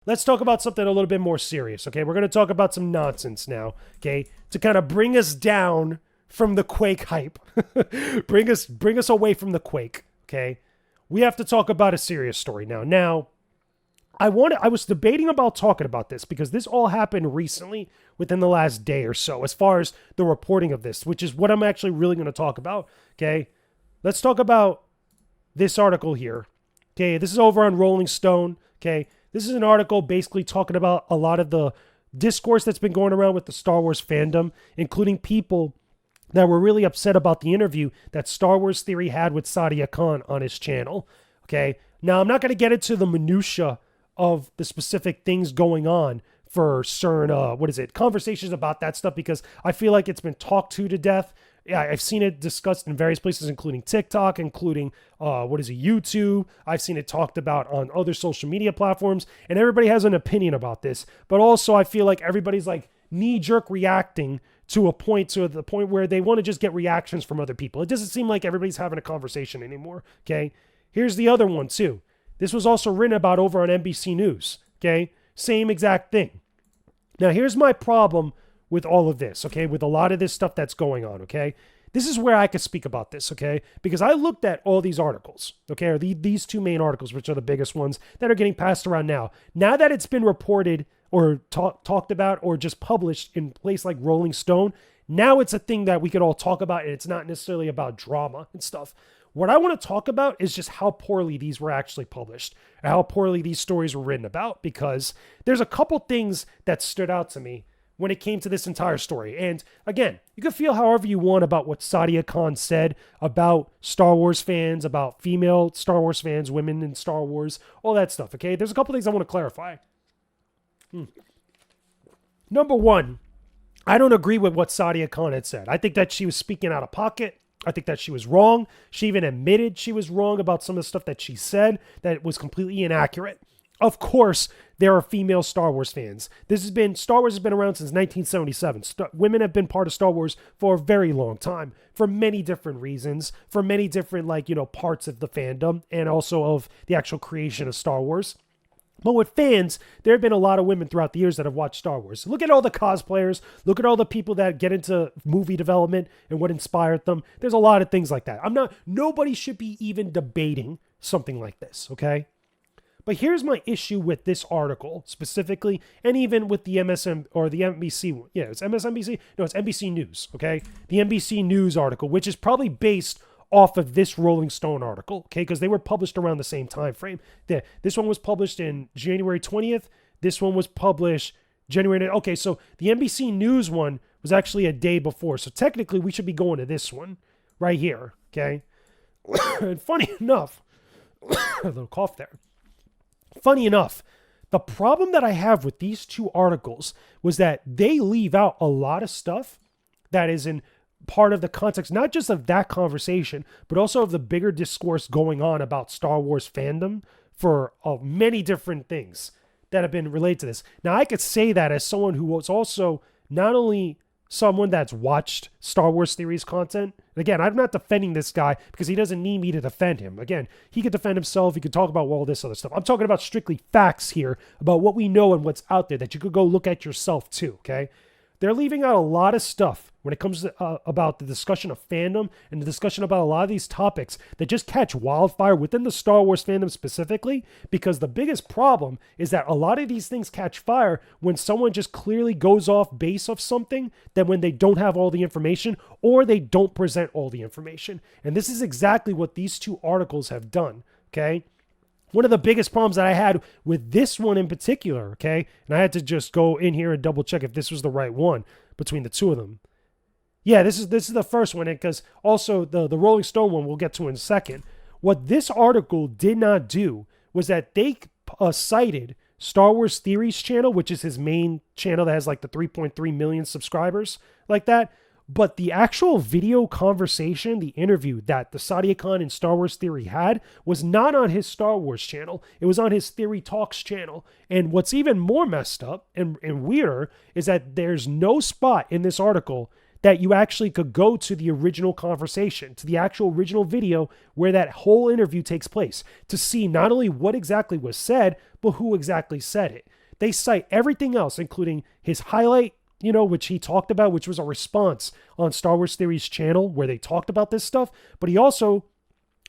Let's talk about something a little bit more serious, okay? We're going to talk about some nonsense now, okay? To kind of bring us down from the Quake hype. bring us away from the Quake, okay? We have to talk about a serious story now. Now, I was debating about talking about this because this all happened recently within the last day or so as far as the reporting of this, which is what I'm actually really going to talk about, okay? Let's talk about this article here. Okay, this is over on Rolling Stone, okay? This is an article basically talking about a lot of the discourse that's been going around with the Star Wars fandom, including people that were really upset about the interview that Star Wars Theory had with Sadia Khan on his channel. Okay, now I'm not going to get into the minutia of the specific things going on for certain, conversations about that stuff because I feel like it's been talked to death. Yeah, I've seen it discussed in various places, including TikTok, including YouTube. I've seen it talked about on other social media platforms, and everybody has an opinion about this. But also, I feel like everybody's like knee-jerk reacting to the point where they want to just get reactions from other people. It doesn't seem like everybody's having a conversation anymore. Okay, here's the other one too. This was also written about over on NBC News. Okay, same exact thing. Now, here's my problem with all of this, okay? With a lot of this stuff that's going on, okay? This is where I could speak about this, okay? Because I looked at all these articles, okay? Or these two main articles, which are the biggest ones that are getting passed around now. Now that it's been reported or talked about or just published in a place like Rolling Stone, now it's a thing that we could all talk about, and it's not necessarily about drama and stuff. What I want to talk about is just how poorly these were actually published, and how poorly these stories were written about, because there's a couple things that stood out to me when it came to this entire story. And again, you can feel however you want about what Sadia Khan said about Star Wars fans, about female Star Wars fans, women in Star Wars, all that stuff, okay? There's a couple things I want to clarify. Number one, I don't agree with what Sadia Khan had said. I think that she was speaking out of pocket. I think that she was wrong. She even admitted she was wrong about some of the stuff that she said, that it was completely inaccurate. Of course, there are female Star Wars fans. Star Wars has been around since 1977. Women have been part of Star Wars for a very long time, for many different reasons, for many different, parts of the fandom, and also of the actual creation of Star Wars. But with fans, there have been a lot of women throughout the years that have watched Star Wars. Look at all the cosplayers. Look at all the people that get into movie development and what inspired them. There's a lot of things like that. Nobody should be even debating something like this, okay? But here's my issue with this article specifically, and even with the MSM or the NBC. Yeah, it's MSNBC. No, it's NBC News. Okay, the NBC News article, which is probably based off of this Rolling Stone article. Okay, because they were published around the same time frame. This one was published in January 20th. This one was published January. Okay, so the NBC News one was actually a day before. So technically, we should be going to this one right here. Okay, and funny enough, a little cough there. Funny enough, the problem that I have with these two articles was that they leave out a lot of stuff that is in part of the context, not just of that conversation, but also of the bigger discourse going on about Star Wars fandom for many different things that have been related to this. Now, I could say that as someone who was also not only someone that's watched Star Wars Theory's content. And again, I'm not defending this guy because he doesn't need me to defend him. Again, he could defend himself. He could talk about all this other stuff. I'm talking about strictly facts here about what we know and what's out there that you could go look at yourself too, okay? They're leaving out a lot of stuff when it comes to about the discussion of fandom and the discussion about a lot of these topics that just catch wildfire within the Star Wars fandom specifically, because the biggest problem is that a lot of these things catch fire when someone just clearly goes off base of something, that when they don't have all the information or they don't present all the information. And this is exactly what these two articles have done, okay? One of the biggest problems that I had with this one in particular, okay, and I had to just go in here and double check if this was the right one between the two of them. Yeah, this is the first one, because also the Rolling Stone one we'll get to in a second. What this article did not do was that they cited Star Wars Theory's channel, which is his main channel that has like the 3.3 million subscribers, like that. But the actual video conversation, the interview that the Sadia Khan and Star Wars Theory had was not on his Star Wars channel. It was on his Theory Talks channel. And what's even more messed up and weirder is that there's no spot in this article that you actually could go to the original conversation, to the actual original video where that whole interview takes place, to see not only what exactly was said, but who exactly said it. They cite everything else, including his highlight, which he talked about, which was a response on Star Wars Theory's channel where they talked about this stuff. But he also,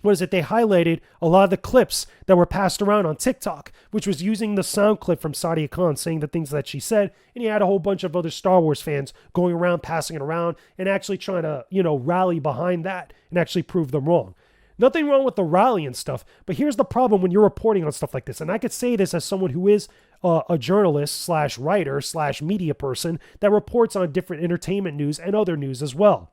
they highlighted a lot of the clips that were passed around on TikTok, which was using the sound clip from Sadia Khan saying the things that she said. And he had a whole bunch of other Star Wars fans going around, passing it around, and actually trying to, rally behind that and actually prove them wrong. Nothing wrong with the rally and stuff, but here's the problem when you're reporting on stuff like this. And I could say this as someone who is a journalist / writer / media person that reports on different entertainment news and other news as well.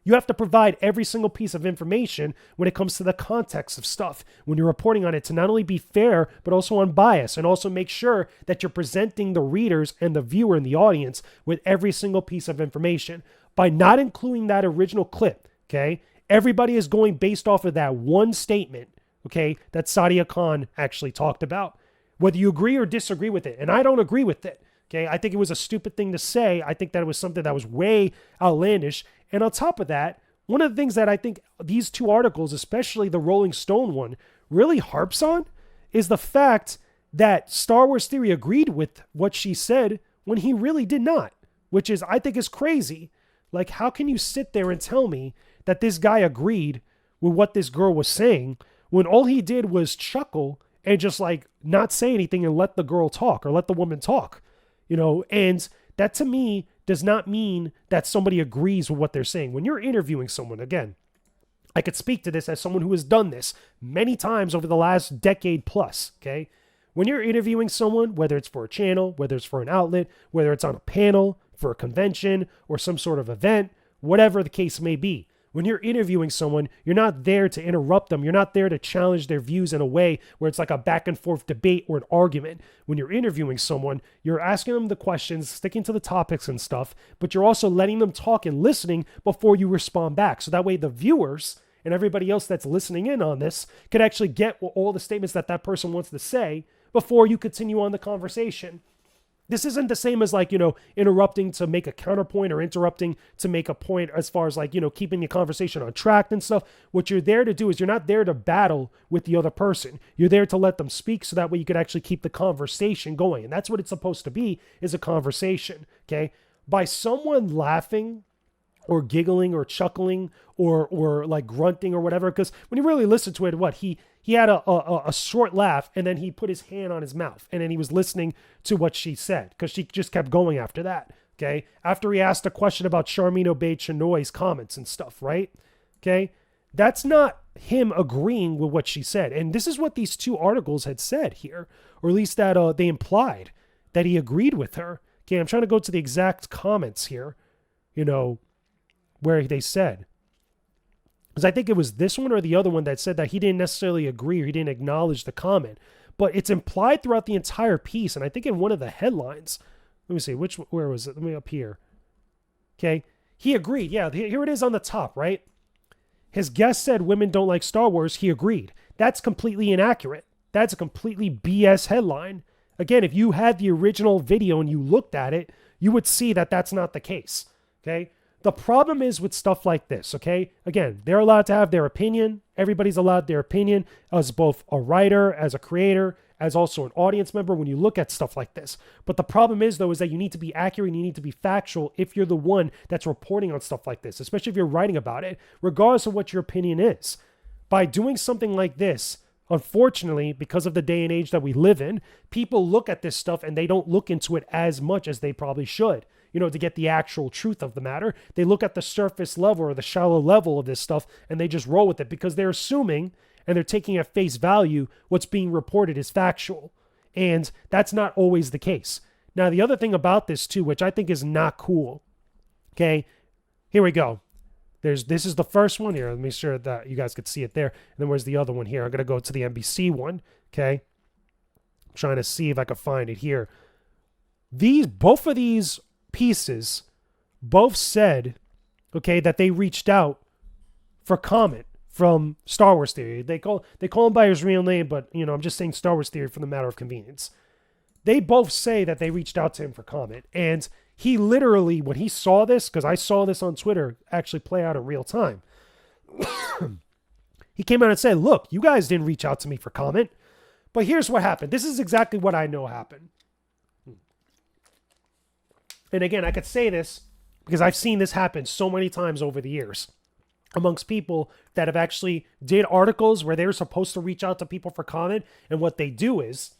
You have to provide every single piece of information when it comes to the context of stuff when you're reporting on it to not only be fair, but also unbiased, and also make sure that you're presenting the readers and the viewer and the audience with every single piece of information. By not including that original clip, okay, everybody is going based off of that one statement, okay, that Sadia Khan actually talked about. Whether you agree or disagree with it, and I don't agree with it, okay, I think it was a stupid thing to say. I think that it was something that was way outlandish. And on top of that, one of the things that I think these two articles, especially the Rolling Stone one, really harps on is the fact that Star Wars Theory agreed with what she said when he really did not, which is, I think, is crazy. Like, how can you sit there and tell me that this guy agreed with what this girl was saying when all he did was chuckle and just like not say anything and let the girl talk or let the woman talk, and that to me does not mean that somebody agrees with what they're saying. When you're interviewing someone, again, I could speak to this as someone who has done this many times over the last decade plus, okay? When you're interviewing someone, whether it's for a channel, whether it's for an outlet, whether it's on a panel, for a convention, or some sort of event, whatever the case may be, when you're interviewing someone, you're not there to interrupt them. You're not there to challenge their views in a way where it's like a back and forth debate or an argument. When you're interviewing someone, you're asking them the questions, sticking to the topics and stuff, but you're also letting them talk and listening before you respond back. So that way the viewers and everybody else that's listening in on this could actually get all the statements that person wants to say before you continue on the conversation. This isn't the same as interrupting to make a counterpoint or interrupting to make a point as far as keeping the conversation on track and stuff. What you're there to do is you're not there to battle with the other person. You're there to let them speak so that way you could actually keep the conversation going. And that's what it's supposed to be, is a conversation, okay? By someone laughing or giggling or chuckling or like grunting or whatever, because when you really listen to it, he had a short laugh and then he put his hand on his mouth and then he was listening to what she said because she just kept going after that, okay? After he asked a question about Charmin Obaid-Chinoy's comments and stuff, right? Okay? That's not him agreeing with what she said. And this is what these two articles had said here, or at least that they implied that he agreed with her. Okay, I'm trying to go to the exact comments here, where they said. Because I think it was this one or the other one that said that he didn't necessarily agree or he didn't acknowledge the comment. But it's implied throughout the entire piece. And I think in one of the headlines, let me see, where was it? Let me up here. Okay. He agreed. Yeah, here it is on the top, right? His guest said women don't like Star Wars. He agreed. That's completely inaccurate. That's a completely BS headline. Again, if you had the original video and you looked at it, you would see that that's not the case. Okay. The problem is with stuff like this, okay? Again, they're allowed to have their opinion. Everybody's allowed their opinion as both a writer, as a creator, as also an audience member when you look at stuff like this. But the problem is, though, is that you need to be accurate and you need to be factual if you're the one that's reporting on stuff like this, especially if you're writing about it, regardless of what your opinion is. By doing something like this, unfortunately, because of the day and age that we live in, people look at this stuff and they don't look into it as much as they probably should. To get the actual truth of the matter. They look at the surface level or the shallow level of this stuff and they just roll with it because they're assuming and they're taking at face value what's being reported is factual. And that's not always the case. Now, the other thing about this too, which I think is not cool. Okay, here we go. This is the first one here. Let me make sure that you guys could see it there. And then where's the other one here? I'm going to go to the NBC one. Okay. I'm trying to see if I can find it here. Both of these pieces both said, okay, that they reached out for comment from Star Wars Theory. They call him by his real name, but I'm just saying Star Wars Theory for the matter of convenience. They both say that they reached out to him for comment, and He literally, when he saw this, because I saw this on Twitter actually play out in real time, he came out and said, look, you guys didn't reach out to me for comment, but here's what happened. This is exactly what I know happened. And again, I could say this because I've seen this happen so many times over the years amongst people that have actually did articles where they're supposed to reach out to people for comment. And what they do is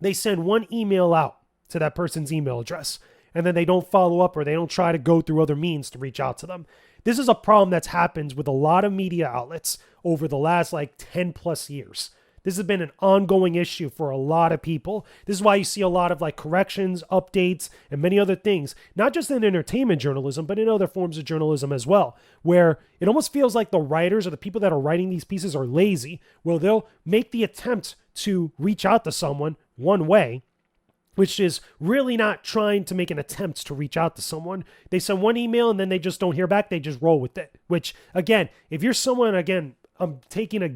they send one email out to that person's email address, and then they don't follow up or they don't try to go through other means to reach out to them. This is a problem that's happened with a lot of media outlets over the last 10 plus years. This has been an ongoing issue for a lot of people. This is why you see a lot of corrections, updates, and many other things, not just in entertainment journalism, but in other forms of journalism as well, where it almost feels like the writers or the people that are writing these pieces are lazy, where they'll make the attempt to reach out to someone one way, which is really not trying to make an attempt to reach out to someone. They send one email and then they just don't hear back. They just roll with it, which again, if you're someone, again, I'm taking a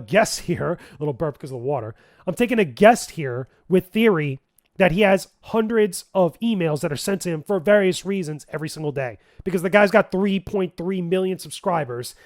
guess here, a little burp because of the water. I'm taking a guess here with theory that he has hundreds of emails that are sent to him for various reasons every single day, because the guy's got 3.3 million subscribers.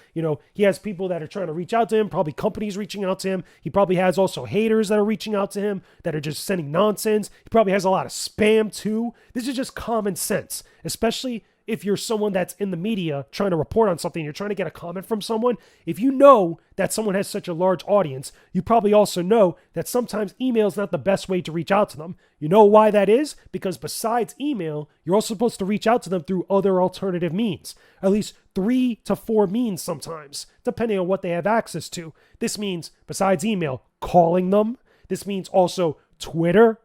He has people that are trying to reach out to him, probably companies reaching out to him. He probably has also haters that are reaching out to him that are just sending nonsense. He probably has a lot of spam too. This is just common sense, especially if you're someone that's in the media trying to report on something, you're trying to get a comment from someone. If you know that someone has such a large audience, you probably also know that sometimes email is not the best way to reach out to them. You know why that is? Because besides email, you're also supposed to reach out to them through other alternative means, at least 3 to 4 means sometimes, depending on what they have access to. This means, besides email, calling them. This means also Twitter,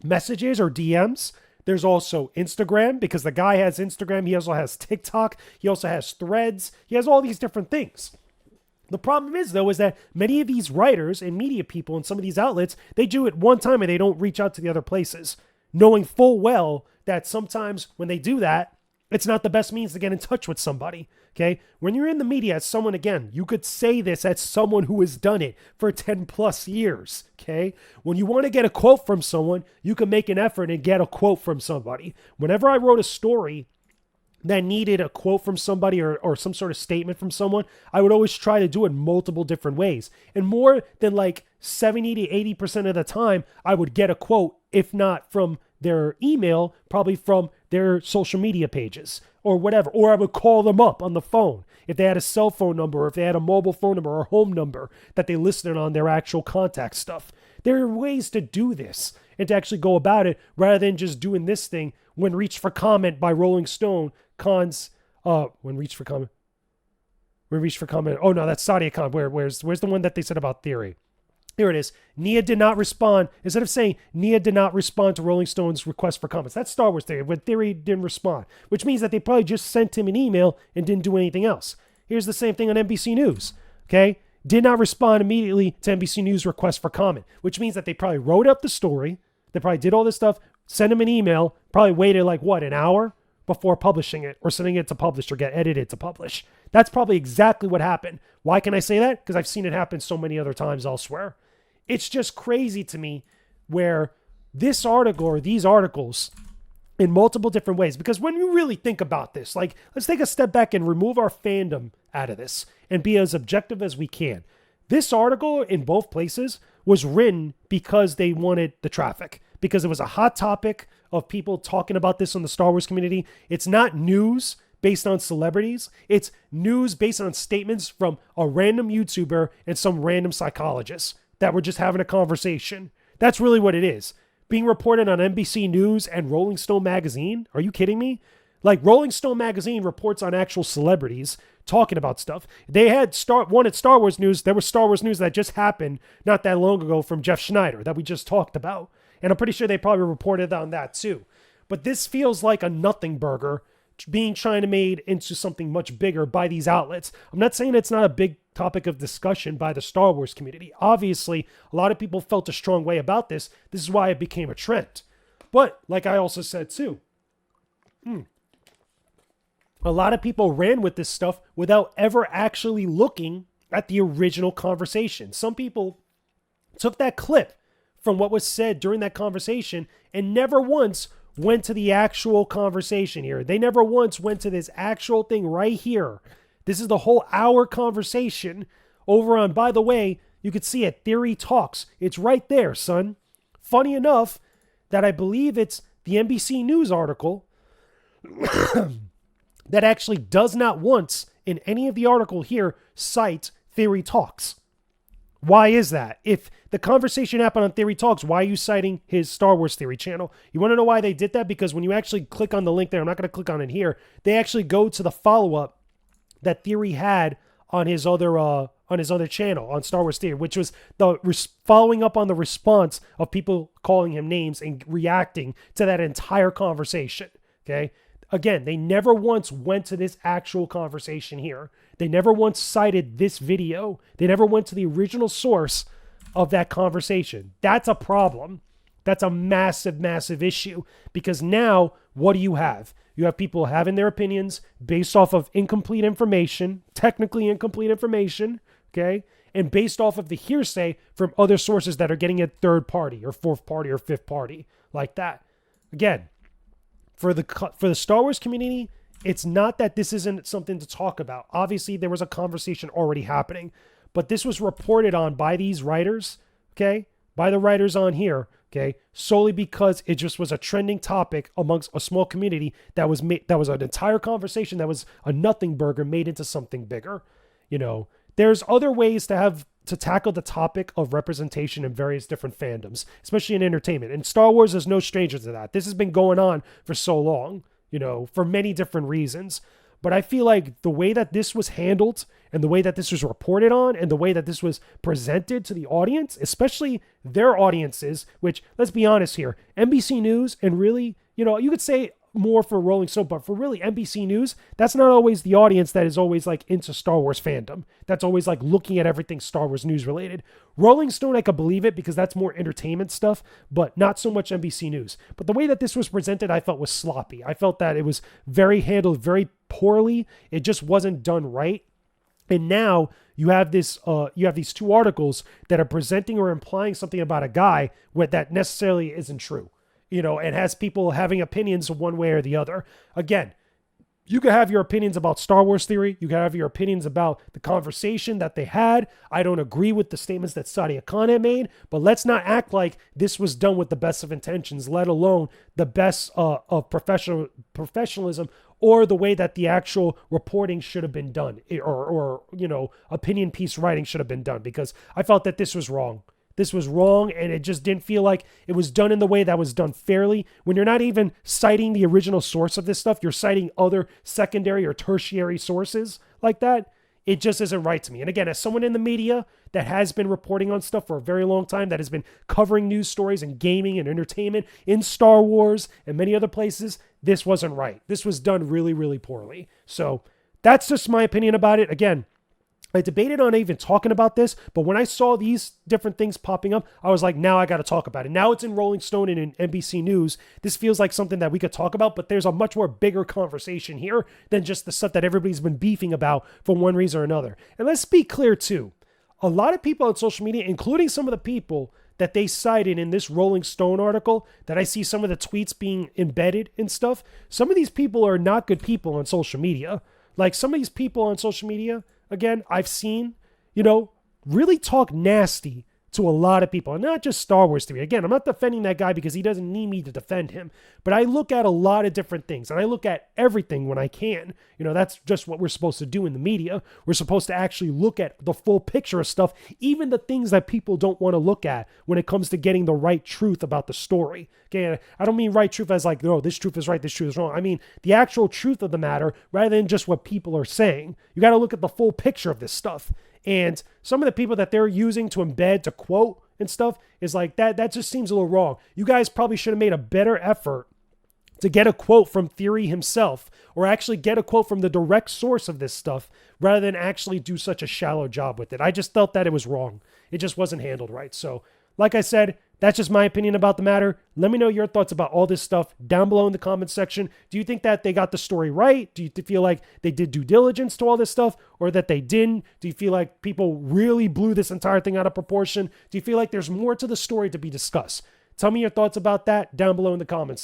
messages or DMs. There's also Instagram, because the guy has Instagram. He also has TikTok. He also has Threads. He has all these different things. The problem is, though, is that many of these writers and media people in some of these outlets, they do it one time and they don't reach out to the other places, knowing full well that sometimes when they do that, it's not the best means to get in touch with somebody. Okay. When you're in the media as someone, again, you could say this as someone who has done it for 10 plus years. Okay. When you want to get a quote from someone, you can make an effort and get a quote from somebody. Whenever I wrote a story that needed a quote from somebody or some sort of statement from someone, I would always try to do it multiple different ways. And more than 70 to 80% of the time, I would get a quote, if not from their email, probably from their social media pages or whatever. Or I would call them up on the phone if they had a cell phone number, or if they had a mobile phone number or home number that they listed on their actual contact stuff. There are ways to do this and to actually go about it rather than just doing this thing when reached for comment by Rolling Stone. When reached for comment. Oh no, that's Sadia Khan. Where's the one that they said about theory? Here it is. Nia did not respond. Instead of saying Nia did not respond to Rolling Stone's request for comments. That's Star Wars Theory, when Theory didn't respond, which means that they probably just sent him an email and didn't do anything else. Here's the same thing on NBC News. Okay. Did not respond immediately to NBC News request for comment, which means that they probably wrote up the story. They probably did all this stuff, sent him an email, probably waited an hour before publishing it or sending it to publish or get edited to publish. That's probably exactly what happened. Why can I say that? Because I've seen it happen so many other times elsewhere. It's just crazy to me where this article or these articles in multiple different ways, because when you really think about this, let's take a step back and remove our fandom out of this and be as objective as we can. This article in both places was written because they wanted the traffic, because it was a hot topic of people talking about this in the Star Wars community. It's not news based on celebrities. It's news based on statements from a random YouTuber and some random psychologist that were just having a conversation. That's really what it is. Being reported on NBC News and Rolling Stone magazine. Are you kidding me? Rolling Stone magazine reports on actual celebrities talking about stuff. They had one at Star Wars News. There was Star Wars News that just happened not that long ago from Jeff Schneider that we just talked about. And I'm pretty sure they probably reported on that too. But this feels like a nothing burger being trying to made into something much bigger by these outlets. I'm not saying it's not a big topic of discussion by the Star Wars community. Obviously, a lot of people felt a strong way about this. This is why it became a trend. But like I also said too, a lot of people ran with this stuff without ever actually looking at the original conversation. Some people took that clip from what was said during that conversation and never once went to the actual conversation here. They never once went to this actual thing right here. This is the whole hour conversation over on, by the way, you could see it, Theory Talks. It's right there, son. Funny enough that I believe it's the NBC News article that actually does not once in any of the article here cite Theory Talks. Why is that? If the conversation happened on Theory Talks, why are you citing his Star Wars Theory channel? You want to know why they did that? Because when you actually click on the link there, I'm not going to click on it here, they actually go to the follow-up that Theory had on his other channel, on Star Wars Theory, which was the following up on the response of people calling him names and reacting to that entire conversation. Okay? Again, they never once went to this actual conversation here. They never once cited this video. They never went to the original source of that conversation. That's a problem. That's a massive, massive issue, because now what do you have? You have people having their opinions based off of incomplete information, technically incomplete information, okay? And based off of the hearsay from other sources that are getting it third party or fourth party or fifth party, like that. Again, for the Star Wars community, it's not that this isn't something to talk about. Obviously, there was a conversation already happening, but this was reported on by these writers, okay? By the writers on here, okay? Solely because it just was a trending topic amongst a small community that was an entire conversation that was a nothing burger made into something bigger. You know, there's other ways to tackle the topic of representation in various different fandoms, especially in entertainment. And Star Wars is no stranger to that. This has been going on for so long, you know, for many different reasons. But I feel like the way that this was handled and the way that this was reported on and the way that this was presented to the audience, especially their audiences, which, let's be honest here, NBC News and really, you know, you could say more for Rolling Stone, but for really NBC News, that's not always the audience that is always like into Star Wars fandom. That's always like looking at everything Star Wars news related. Rolling Stone, I could believe it because that's more entertainment stuff, but not so much NBC News. But the way that this was presented, I felt was sloppy. I felt that it was handled very poorly. It just wasn't done right. And now you have these two articles that are presenting or implying something about a guy that necessarily isn't true. You know, and has people having opinions one way or the other. Again, you can have your opinions about Star Wars Theory. You can have your opinions about the conversation that they had. I don't agree with the statements that Sadia Khan had made, but let's not act like this was done with the best of intentions, let alone the best of professionalism or the way that the actual reporting should have been done or you know, opinion piece writing should have been done, because I felt that this was wrong. This was wrong, and it just didn't feel like it was done in the way that was done fairly. When you're not even citing the original source of this stuff, you're citing other secondary or tertiary sources like that. It just isn't right to me. And again, as someone in the media that has been reporting on stuff for a very long time, that has been covering news stories and gaming and entertainment in Star Wars and many other places, this wasn't right. This was done really, really poorly. So that's just my opinion about it. Again, I debated on even talking about this, but when I saw these different things popping up, I was like, now I got to talk about it. Now it's in Rolling Stone and in NBC News. This feels like something that we could talk about, but there's a much more bigger conversation here than just the stuff that everybody's been beefing about for one reason or another. And let's be clear too. A lot of people on social media, including some of the people that they cited in this Rolling Stone article, that I see some of the tweets being embedded and stuff, some of these people are not good people on social media. Like some of these people on social media, again, I've seen, you know, really talk nasty to a lot of people, and not just Star Wars Theory. Again, I'm not defending that guy because he doesn't need me to defend him, but I look at a lot of different things, and I look at everything when I can. You know, that's just what we're supposed to do in the media. We're supposed to actually look at the full picture of stuff, even the things that people don't want to look at when it comes to getting the right truth about the story. Okay, I don't mean right truth as like, no, this truth is right, this truth is wrong. I mean the actual truth of the matter rather than just what people are saying. You got to look at the full picture of this stuff. And some of the people that they're using to embed, to quote and stuff is like, that just seems a little wrong. You guys probably should have made a better effort to get a quote from Theory himself, or actually get a quote from the direct source of this stuff, rather than actually do such a shallow job with it. I just felt that it was wrong. It just wasn't handled right. So, like I said, That's just my opinion about the matter. Let me know your thoughts about all this stuff down below in the comments section. Do you think that they got the story right? Do you feel like they did due diligence to all this stuff, or that they didn't? Do you feel like people really blew this entire thing out of proportion? Do you feel like there's more to the story to be discussed? Tell me your thoughts about that down below in the comments.